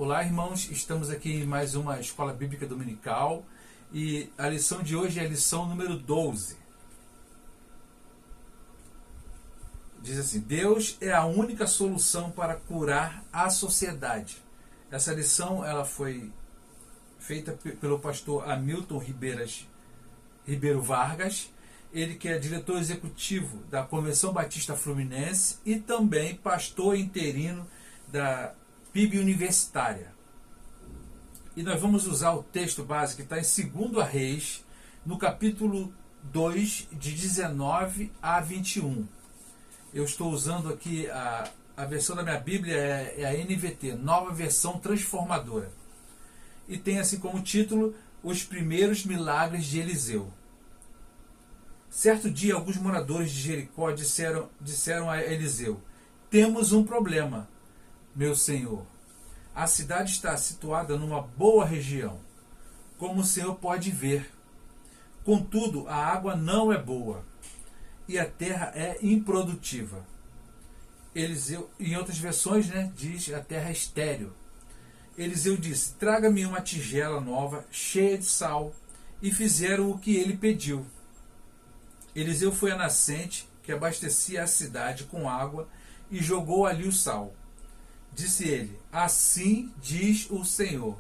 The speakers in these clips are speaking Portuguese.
Olá, irmãos, estamos aqui em mais uma Escola Bíblica Dominical e a lição de hoje é a lição número 12. Diz assim: Deus é a única solução para curar a sociedade. Essa lição ela foi feita pelo pastor Hamilton Ribeiro Vargas, ele que é diretor executivo da Convenção Batista Fluminense e também pastor interino da PIB Universitária. E nós vamos usar o texto base que está em 2 Reis, no capítulo 2, de 19 a 21. Eu estou usando aqui a versão da minha Bíblia, é a NVT, Nova Versão Transformadora. E tem assim como título, Os Primeiros Milagres de Eliseu. Certo dia, alguns moradores de Jericó disseram a Eliseu: temos um problema, meu senhor. A cidade está situada numa boa região, como o senhor pode ver. Contudo, a água não é boa e a terra é improdutiva. Eliseu, em outras versões, diz a terra é estéril. Eliseu disse: traga-me uma tigela nova, cheia de sal. E fizeram o que ele pediu. Eliseu foi à nascente, que abastecia a cidade com água, e jogou ali o sal. Disse ele: assim diz o Senhor: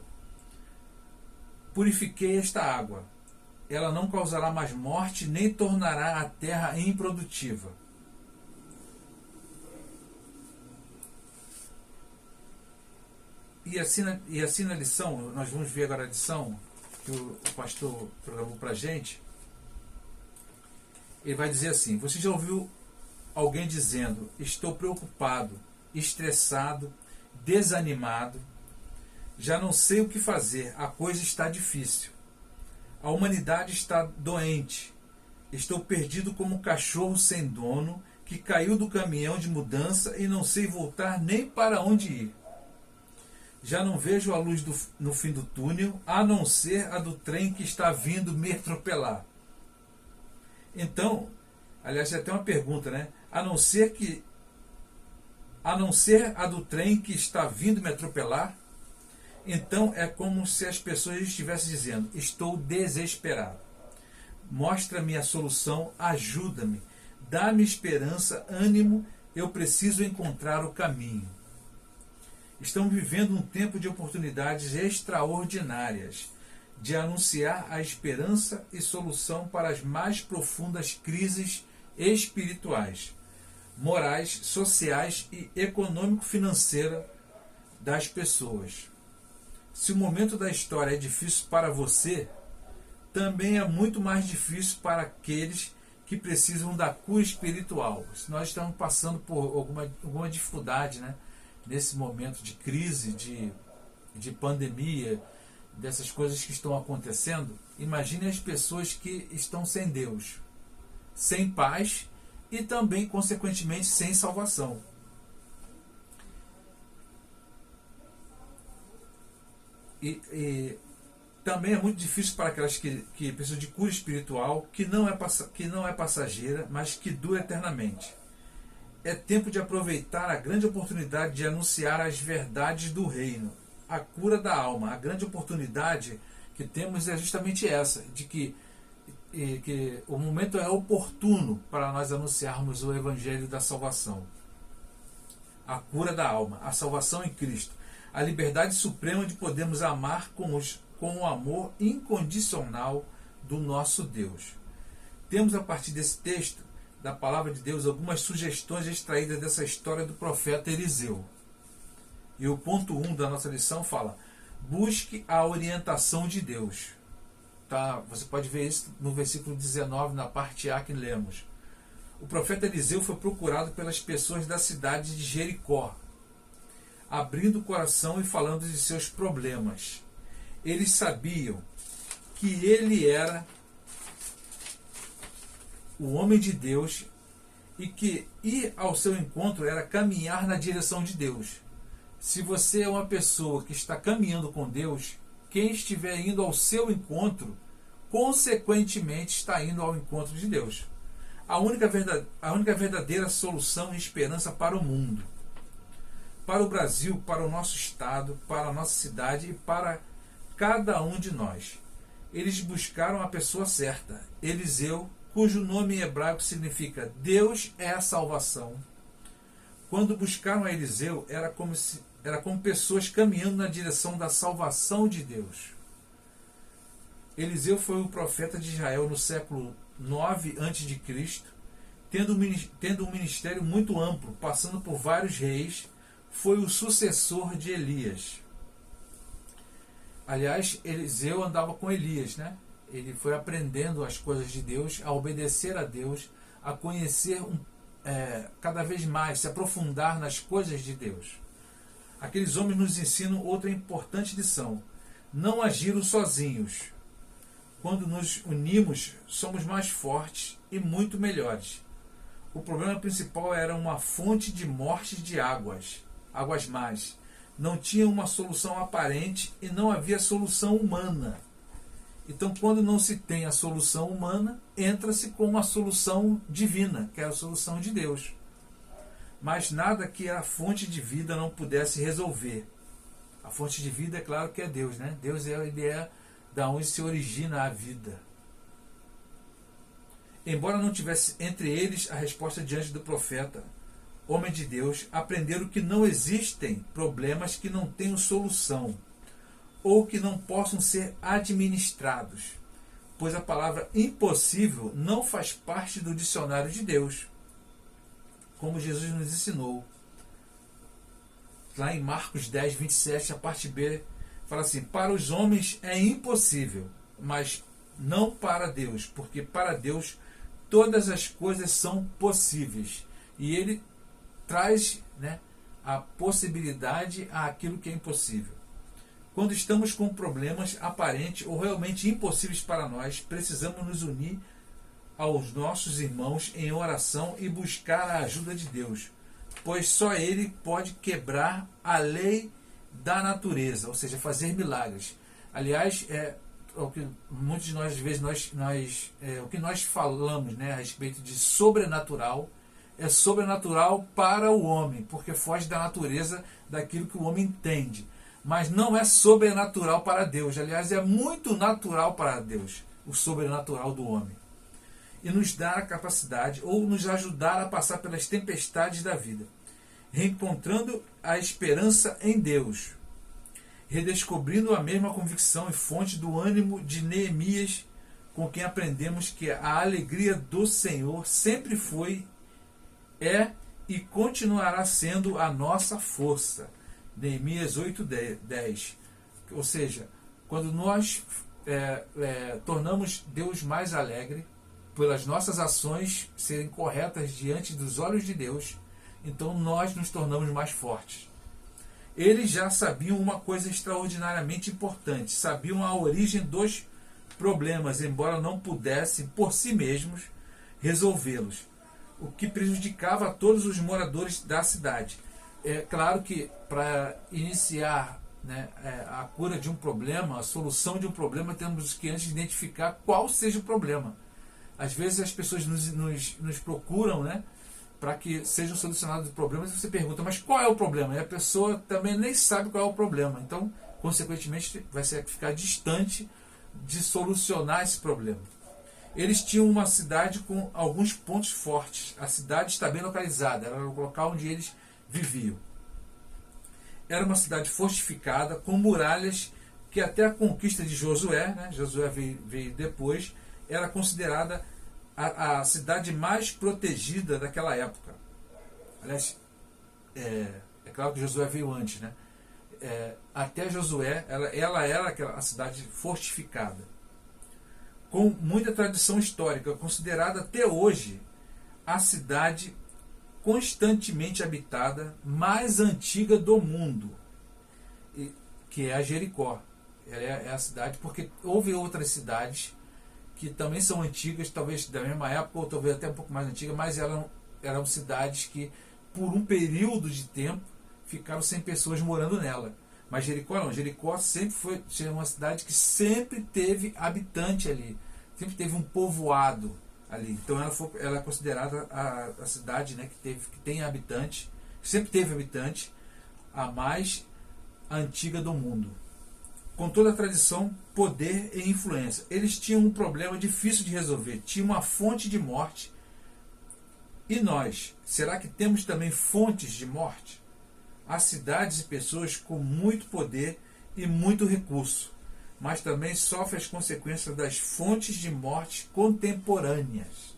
purifiquei esta água. Ela não causará mais morte, nem tornará a terra improdutiva. E assim na lição, nós vamos ver agora a lição que o pastor programou para a gente. Ele vai dizer assim: você já ouviu alguém dizendo: estou preocupado, estressado, desanimado, já não sei o que fazer, a coisa está difícil. A humanidade está doente. Estou perdido como um cachorro sem dono que caiu do caminhão de mudança e não sei voltar nem para onde ir. Já não vejo a luz no fim do túnel, a não ser a do trem que está vindo me atropelar. Então, aliás, é até uma pergunta, A não ser a do trem que está vindo me atropelar? Então é como se as pessoas estivessem dizendo: estou desesperado. Mostra-me a solução, ajuda-me, dá-me esperança, ânimo, eu preciso encontrar o caminho. Estamos vivendo um tempo de oportunidades extraordinárias de anunciar a esperança e solução para as mais profundas crises espirituais, morais, sociais e econômico-financeiras das pessoas. Se o momento da história é difícil para você, também é muito mais difícil para aqueles que precisam da cura espiritual. Se nós estamos passando por alguma dificuldade, nesse momento de crise, de pandemia, dessas coisas que estão acontecendo, imagine as pessoas que estão sem Deus, sem paz e também, consequentemente, sem salvação. E também é muito difícil para aquelas que precisam de cura espiritual, que não é passageira, mas que dura eternamente. É tempo de aproveitar a grande oportunidade de anunciar as verdades do reino, a cura da alma. A grande oportunidade que temos é justamente essa, de que o momento é oportuno para nós anunciarmos o evangelho da salvação. A cura da alma, a salvação em Cristo, a liberdade suprema de podermos amar com o amor incondicional do nosso Deus. Temos a partir desse texto da palavra de Deus algumas sugestões extraídas dessa história do profeta Eliseu. E o ponto 1 da nossa lição fala: busque a orientação de Deus. Você pode ver isso no versículo 19, na parte A que lemos. O profeta Eliseu foi procurado pelas pessoas da cidade de Jericó, abrindo o coração e falando de seus problemas. Eles sabiam que ele era o homem de Deus e que ir ao seu encontro era caminhar na direção de Deus. Se você é uma pessoa que está caminhando com Deus, quem estiver indo ao seu encontro, consequentemente está indo ao encontro de Deus. A única verdadeira solução e esperança para o mundo. para o Brasil, para o nosso estado, para a nossa cidade e para cada um de nós. Eles buscaram a pessoa certa, Eliseu, cujo nome em hebraico significa Deus é a salvação. Quando buscaram a Eliseu, era como pessoas caminhando na direção da salvação de Deus. Eliseu foi o profeta de Israel no século 9 a.C., tendo um ministério muito amplo, passando por vários reis, foi o sucessor de Elias. Aliás, Eliseu andava com Elias, né? Ele foi aprendendo as coisas de Deus, a obedecer a Deus, a conhecer cada vez mais, se aprofundar nas coisas de Deus. Aqueles homens nos ensinam outra importante lição: não agiram sozinhos. Quando nos unimos, somos mais fortes e muito melhores. O problema principal era uma fonte de morte de águas más. Não tinha uma solução aparente e não havia solução humana. Então, quando não se tem a solução humana, entra-se com uma solução divina, que é a solução de Deus. Mas nada que a fonte de vida não pudesse resolver. A fonte de vida, é claro que é Deus, né? Deus ele é da onde se origina a vida. Embora não tivesse entre eles a resposta diante do profeta, homem de Deus, aprenderam que não existem problemas que não tenham solução ou que não possam ser administrados, pois a palavra impossível não faz parte do dicionário de Deus, como Jesus nos ensinou. Lá em Marcos 10, 27, a parte B, fala assim: para os homens é impossível, mas não para Deus, porque para Deus todas as coisas são possíveis. E ele traz, né, a possibilidade àquilo que é impossível. Quando estamos com problemas aparentes ou realmente impossíveis para nós, precisamos nos unir aos nossos irmãos em oração e buscar a ajuda de Deus, pois só Ele pode quebrar a lei da natureza, ou seja, fazer milagres. Aliás, o que muitos de nós, às vezes, o que nós falamos, né, a respeito de sobrenatural, é sobrenatural para o homem, porque foge da natureza daquilo que o homem entende. Mas não é sobrenatural para Deus. Aliás, é muito natural para Deus, o sobrenatural do homem. E nos dar a capacidade, ou nos ajudar a passar pelas tempestades da vida, reencontrando a esperança em Deus, redescobrindo a mesma convicção e fonte do ânimo de Neemias, com quem aprendemos que a alegria do Senhor sempre foi, é e continuará sendo a nossa força. Neemias 8:10. Ou seja, quando nós tornamos Deus mais alegre, pelas nossas ações serem corretas diante dos olhos de Deus, então nós nos tornamos mais fortes. Eles já sabiam uma coisa extraordinariamente importante, sabiam a origem dos problemas, embora não pudessem por si mesmos resolvê-los, o que prejudicava a todos os moradores da cidade. É claro que para iniciar, né, a cura de um problema, a solução de um problema, temos que antes identificar qual seja o problema. Às vezes as pessoas nos procuram, né, para que sejam solucionados os problemas, e você pergunta, mas qual é o problema? E a pessoa também nem sabe qual é o problema. Então, consequentemente, vai ficar distante de solucionar esse problema. Eles tinham uma cidade com alguns pontos fortes. A cidade está bem localizada, era o local onde eles viviam. Era uma cidade fortificada, com muralhas que até a conquista de Josué, né, Josué veio depois, era considerada a cidade mais protegida daquela época. Aliás, é claro que Josué veio antes, né? Até Josué, ela era a cidade fortificada, com muita tradição histórica, considerada até hoje a cidade constantemente habitada mais antiga do mundo, que é a Jericó. Ela é a cidade, porque houve outras cidades que também são antigas, talvez da mesma época, ou talvez até um pouco mais antigas, mas eram cidades que, por um período de tempo, ficaram sem pessoas morando nela. Mas Jericó não. Jericó sempre foi uma cidade que sempre teve habitante ali, sempre teve um povoado ali. Então ela é considerada a cidade, né, que tem habitante, sempre teve habitante, a mais antiga do mundo, com toda a tradição, poder e influência. Eles tinham um problema difícil de resolver, tinham uma fonte de morte. E nós, será que temos também fontes de morte? Há cidades e pessoas com muito poder e muito recurso, mas também sofrem as consequências das fontes de morte contemporâneas.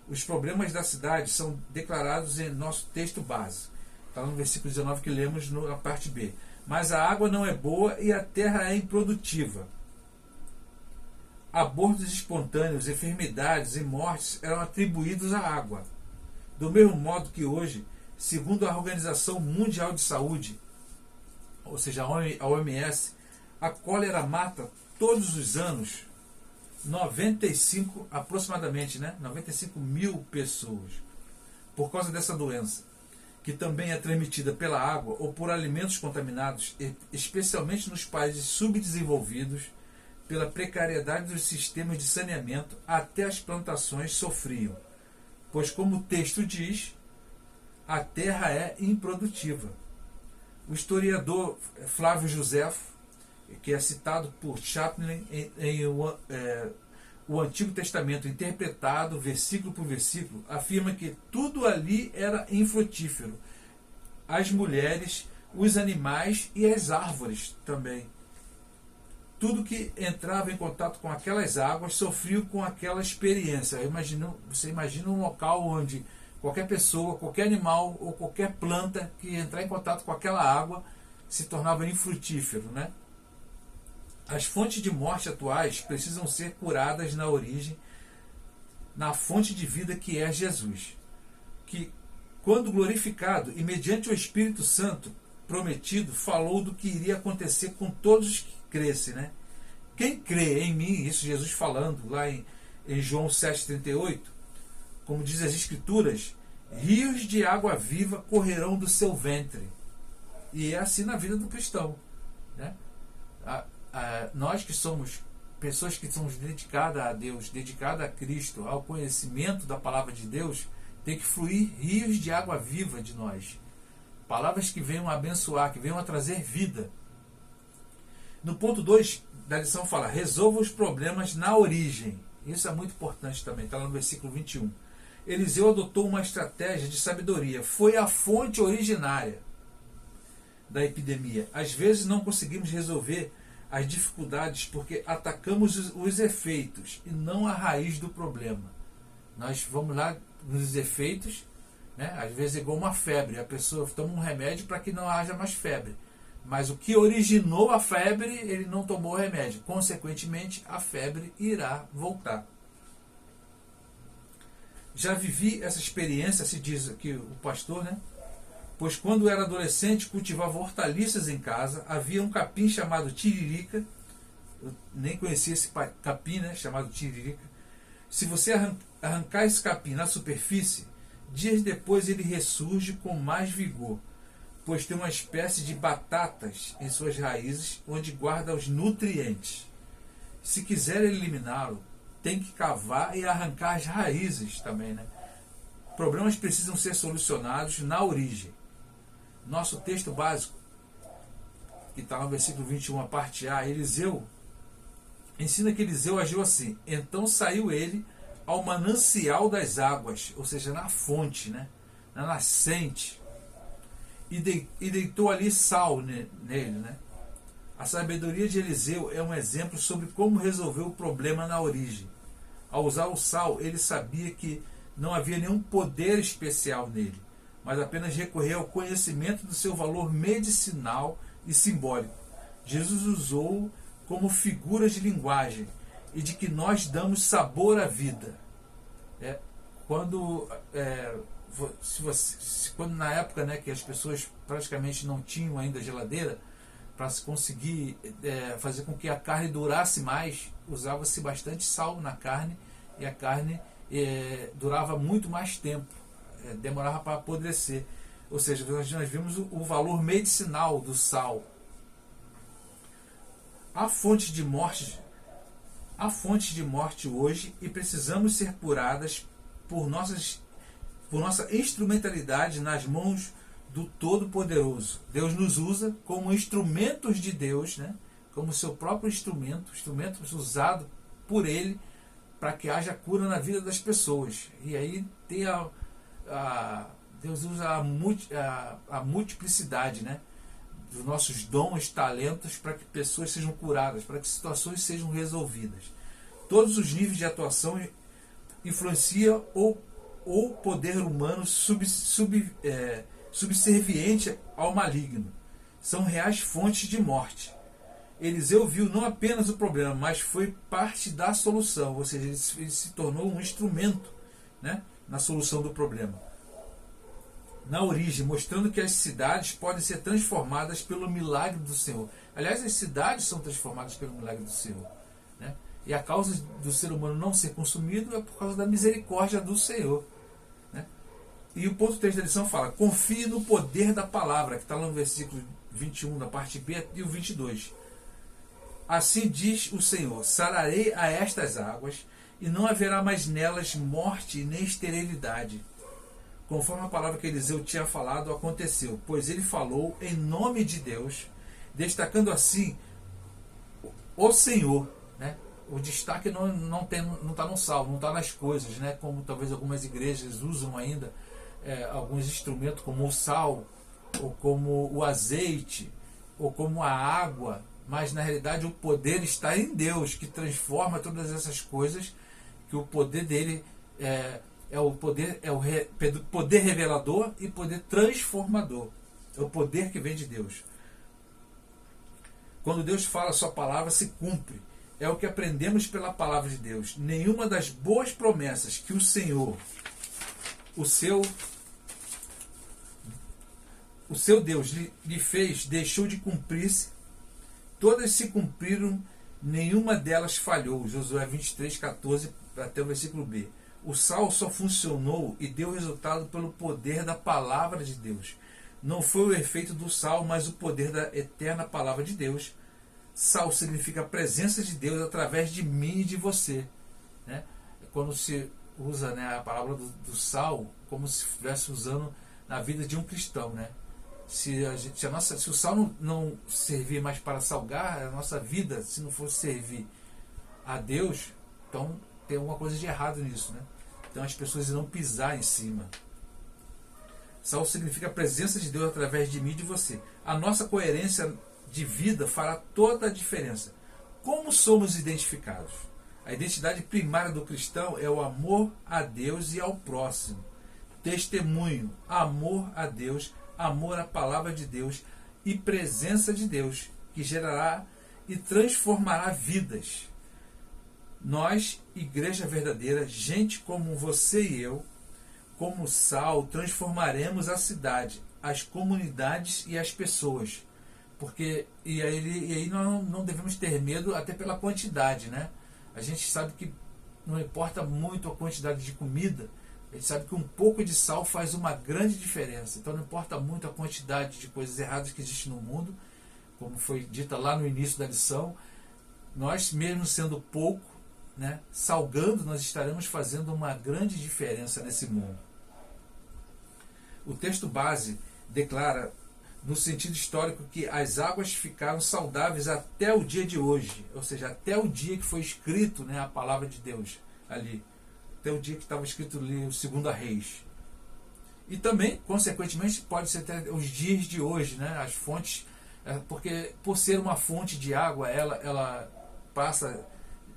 Os problemas da cidade são declarados em nosso texto base. Está no versículo 19 que lemos na parte B. Mas a água não é boa e a terra é improdutiva. Abortos espontâneos, enfermidades e mortes eram atribuídos à água. Do mesmo modo que hoje, segundo a Organização Mundial de Saúde, ou seja, a OMS, a cólera mata todos os anos aproximadamente 95 mil pessoas por causa dessa doença, que também é transmitida pela água ou por alimentos contaminados, especialmente nos países subdesenvolvidos, pela precariedade dos sistemas de saneamento. Até as plantações sofriam, pois, como o texto diz, a terra é improdutiva. O historiador Flávio Joséfo, que é citado por Chaplin em o Antigo Testamento interpretado versículo por versículo, afirma que tudo ali era infrutífero. As mulheres, os animais e as árvores também. Tudo que entrava em contato com aquelas águas sofria com aquela experiência. Você imagina um local onde qualquer pessoa, qualquer animal ou qualquer planta que entrar em contato com aquela água se tornava infrutífero, né? As fontes de morte atuais precisam ser curadas na origem, na fonte de vida que é Jesus, que, quando glorificado e mediante o Espírito Santo prometido, falou do que iria acontecer com todos os que crescem, né? Quem crê em mim, isso Jesus falando lá em João 7,38, como diz as Escrituras, rios de água viva correrão do seu ventre. E é assim na vida do cristão, né? Nós que somos pessoas que somos dedicadas a Deus, dedicadas a Cristo, ao conhecimento da palavra de Deus, tem que fluir rios de água viva de nós. Palavras que venham a abençoar, que venham a trazer vida. No ponto 2 da lição fala, resolva os problemas na origem. Isso é muito importante também, está lá no versículo 21. Eliseu adotou uma estratégia de sabedoria. Foi a fonte originária da epidemia. Às vezes não conseguimos resolver as dificuldades porque atacamos os efeitos e não a raiz do problema. Nós vamos lá nos efeitos, né? Às vezes é igual uma febre, a pessoa toma um remédio para que não haja mais febre, mas o que originou a febre, ele não tomou o remédio, consequentemente a febre irá voltar. Já vivi essa experiência, se diz aqui o pastor, né? Pois quando era adolescente cultivava hortaliças em casa, havia um capim chamado tiririca, eu nem conhecia esse capim, né, chamado tiririca. Se você arrancar esse capim na superfície, dias depois ele ressurge com mais vigor, pois tem uma espécie de batatas em suas raízes, onde guarda os nutrientes. Se quiser eliminá-lo, tem que cavar e arrancar as raízes também, né? Problemas precisam ser solucionados na origem. Nosso texto básico, que está no versículo 21, a parte A, Eliseu, ensina que Eliseu agiu assim. Então saiu ele ao manancial das águas, ou seja, na fonte, né? Na nascente, e deitou ali sal nele, né? A sabedoria de Eliseu é um exemplo sobre como resolver o problema na origem. Ao usar o sal, ele sabia que não havia nenhum poder especial nele, mas apenas recorrer ao conhecimento do seu valor medicinal e simbólico. Jesus usou como figura de linguagem e de que nós damos sabor à vida. Quando na época, né, que as pessoas praticamente não tinham ainda geladeira, para se conseguir fazer com que a carne durasse mais, usava-se bastante sal na carne e a carne durava muito mais tempo, demorava para apodrecer. Ou seja, nós vimos o valor medicinal do sal. Há fontes de morte hoje e precisamos ser curadas por nossa instrumentalidade nas mãos do Todo-Poderoso. Deus nos usa como instrumentos de Deus, né? Como seu próprio instrumento usado por Ele para que haja cura na vida das pessoas. E aí tem Deus usa a multiplicidade, né, dos nossos dons, talentos, para que pessoas sejam curadas, para que situações sejam resolvidas. Todos os níveis de atuação influenciam o poder humano subserviente ao maligno. São reais fontes de morte. Eliseu viu não apenas o problema, mas foi parte da solução, ou seja, ele se tornou um instrumento, né, na solução do problema. Na origem, mostrando que as cidades podem ser transformadas pelo milagre do Senhor. Aliás, as cidades são transformadas pelo milagre do Senhor, né? E a causa do ser humano não ser consumido é por causa da misericórdia do Senhor, né? E o ponto 3 da lição fala: confie no poder da palavra, que está lá no versículo 21, da parte B, e o 22. Assim diz o Senhor: sararei a estas águas, e não haverá mais nelas morte nem esterilidade. Conforme a palavra que Eliseu tinha falado, aconteceu, pois ele falou em nome de Deus, destacando assim o Senhor, né? O destaque não está no salmo, não está nas coisas, né? Como talvez algumas igrejas usam ainda alguns instrumentos como o sal, ou como o azeite, ou como a água, mas na realidade o poder está em Deus, que transforma todas essas coisas, que o poder dele o poder revelador e poder transformador. É o poder que vem de Deus. Quando Deus fala, sua palavra se cumpre. É o que aprendemos pela palavra de Deus. Nenhuma das boas promessas que o Senhor, o seu Deus, lhe fez, deixou de cumprir-se. Todas se cumpriram, nenhuma delas falhou. Josué 23, 14 até o versículo B. O sal só funcionou e deu resultado pelo poder da palavra de Deus. Não foi o efeito do sal, mas o poder da eterna palavra de Deus. Sal significa a presença de Deus através de mim e de você, né? Quando se usa, né, a palavra do sal, como se estivesse usando na vida de um cristão, né? Se o sal não servir mais para salgar a nossa vida, se não fosse servir a Deus, então tem alguma coisa de errado nisso, né? Então as pessoas irão pisar em cima. Sal significa a presença de Deus através de mim e de você. A nossa coerência de vida fará toda a diferença. Como somos identificados? A identidade primária do cristão é o amor a Deus e ao próximo. Testemunho, amor a Deus, amor à palavra de Deus e presença de Deus, que gerará e transformará vidas. Nós, igreja verdadeira, gente como você e eu, como sal, transformaremos a cidade, as comunidades e as pessoas. E aí nós não devemos ter medo até pela quantidade, né? A gente sabe que não importa muito a quantidade de comida, a gente sabe que um pouco de sal faz uma grande diferença. Então não importa muito a quantidade de coisas erradas que existem no mundo, como foi dita lá no início da lição, nós mesmo sendo pouco, né, salgando, nós estaremos fazendo uma grande diferença nesse mundo. O texto base declara, no sentido histórico, que as águas ficaram saudáveis até o dia de hoje, ou seja, até o dia que foi escrito, né, a palavra de Deus ali, até o dia que estava escrito ali o 2 Reis. E também, consequentemente, pode ser até os dias de hoje, né, as fontes, porque por ser uma fonte de água, ela passa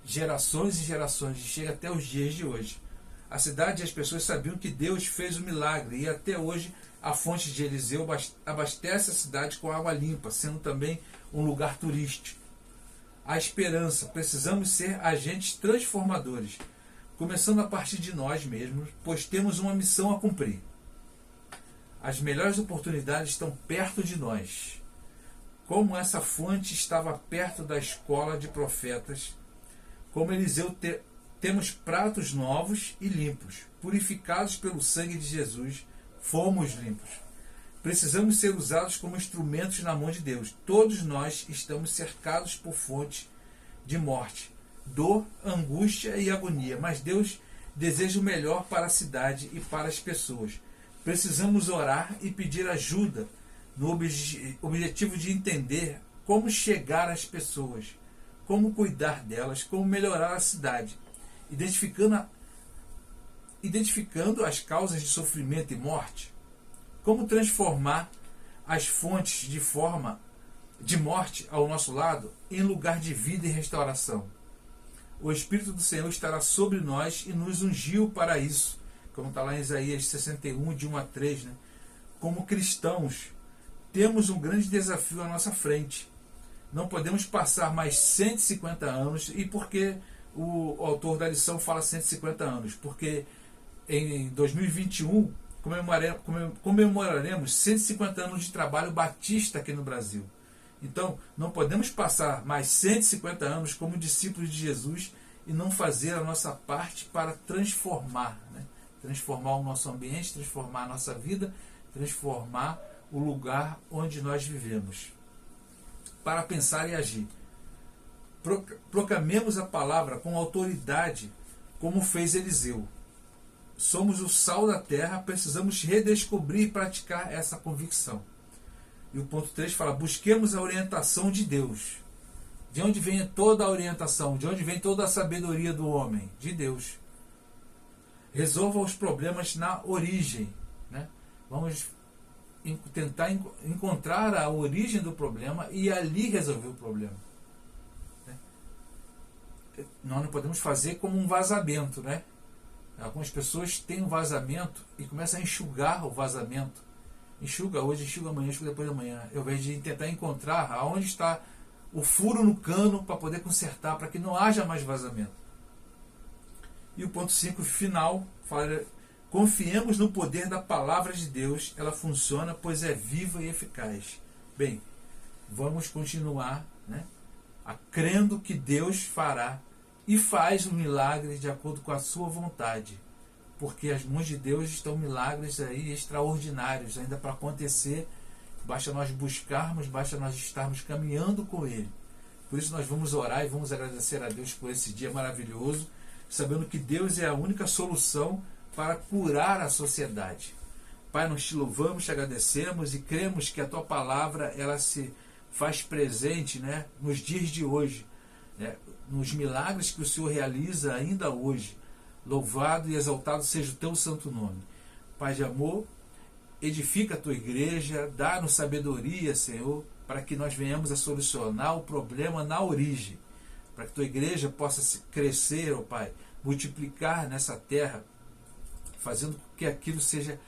gerações e gerações e chega até os dias de hoje. A cidade e as pessoas sabiam que Deus fez o milagre, e até hoje a fonte de Eliseu abastece a cidade com água limpa, sendo também um lugar turístico. A esperança, precisamos ser agentes transformadores, começando a partir de nós mesmos, pois temos uma missão a cumprir. As melhores oportunidades estão perto de nós. Como essa fonte estava perto da escola de profetas, como Eliseu, temos pratos novos e limpos, purificados pelo sangue de Jesus, fomos limpos. Precisamos ser usados como instrumentos na mão de Deus. Todos nós estamos cercados por fonte de morte, dor, angústia e agonia, mas Deus deseja o melhor para a cidade e para as pessoas. Precisamos orar e pedir ajuda no objetivo de entender como chegar às pessoas, como cuidar delas, como melhorar a cidade, identificando as causas de sofrimento e morte, como transformar as fontes de morte ao nosso lado em lugar de vida e restauração. O Espírito do Senhor estará sobre nós e nos ungiu para isso, como está lá em Isaías 61, de 1 a 3. Como cristãos, temos um grande desafio à nossa frente. Não podemos passar mais 150 anos, e por que o autor da lição fala 150 anos? Porque em 2021 comemoraremos 150 anos de trabalho batista aqui no Brasil. Então, não podemos passar mais 150 anos como discípulos de Jesus e não fazer a nossa parte para transformar, transformar o nosso ambiente, transformar a nossa vida, transformar o lugar onde nós vivemos. Para pensar e agir. Proclamemos a palavra com autoridade, como fez Eliseu. Somos o sal da terra, precisamos redescobrir e praticar essa convicção. E o ponto 3 fala, busquemos a orientação de Deus. De onde vem toda a orientação? De onde vem toda a sabedoria do homem? De Deus. Resolva os problemas na origem. Vamos tentar encontrar a origem do problema e ali resolver o problema. Nós não podemos fazer como um vazamento, Algumas pessoas têm um vazamento e começam a enxugar o vazamento. Enxuga hoje, enxuga amanhã, enxuga depois da manhã. Ao invés de tentar encontrar aonde está o furo no cano para poder consertar, para que não haja mais vazamento. E o ponto 5 final fala: confiemos no poder da palavra de Deus, ela funciona, pois é viva e eficaz. Bem, vamos continuar crendo que Deus fará e faz o milagre de acordo com a sua vontade, porque as mãos de Deus estão milagres aí extraordinários ainda para acontecer. Basta nós buscarmos, basta nós estarmos caminhando com Ele. Por isso nós vamos orar e vamos agradecer a Deus por esse dia maravilhoso, sabendo que Deus é a única solução para curar a sociedade. Pai, nós te louvamos, te agradecemos e cremos que a tua palavra ela se faz presente nos dias de hoje, nos milagres que o Senhor realiza ainda hoje. Louvado e exaltado seja o teu santo nome. Pai de amor, edifica a tua igreja, dá-nos sabedoria, Senhor, para que nós venhamos a solucionar o problema na origem, para que tua igreja possa crescer, ó Pai, multiplicar nessa terra, fazendo com que aquilo seja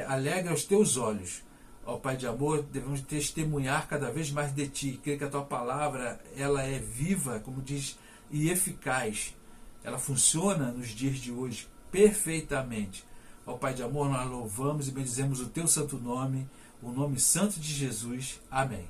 alegre aos teus olhos. Ó Pai de amor, devemos testemunhar cada vez mais de Ti, crer que a Tua palavra ela é viva, como diz, e eficaz. Ela funciona nos dias de hoje perfeitamente. Ó Pai de amor, nós louvamos e bendizemos o Teu santo nome, o nome santo de Jesus. Amém.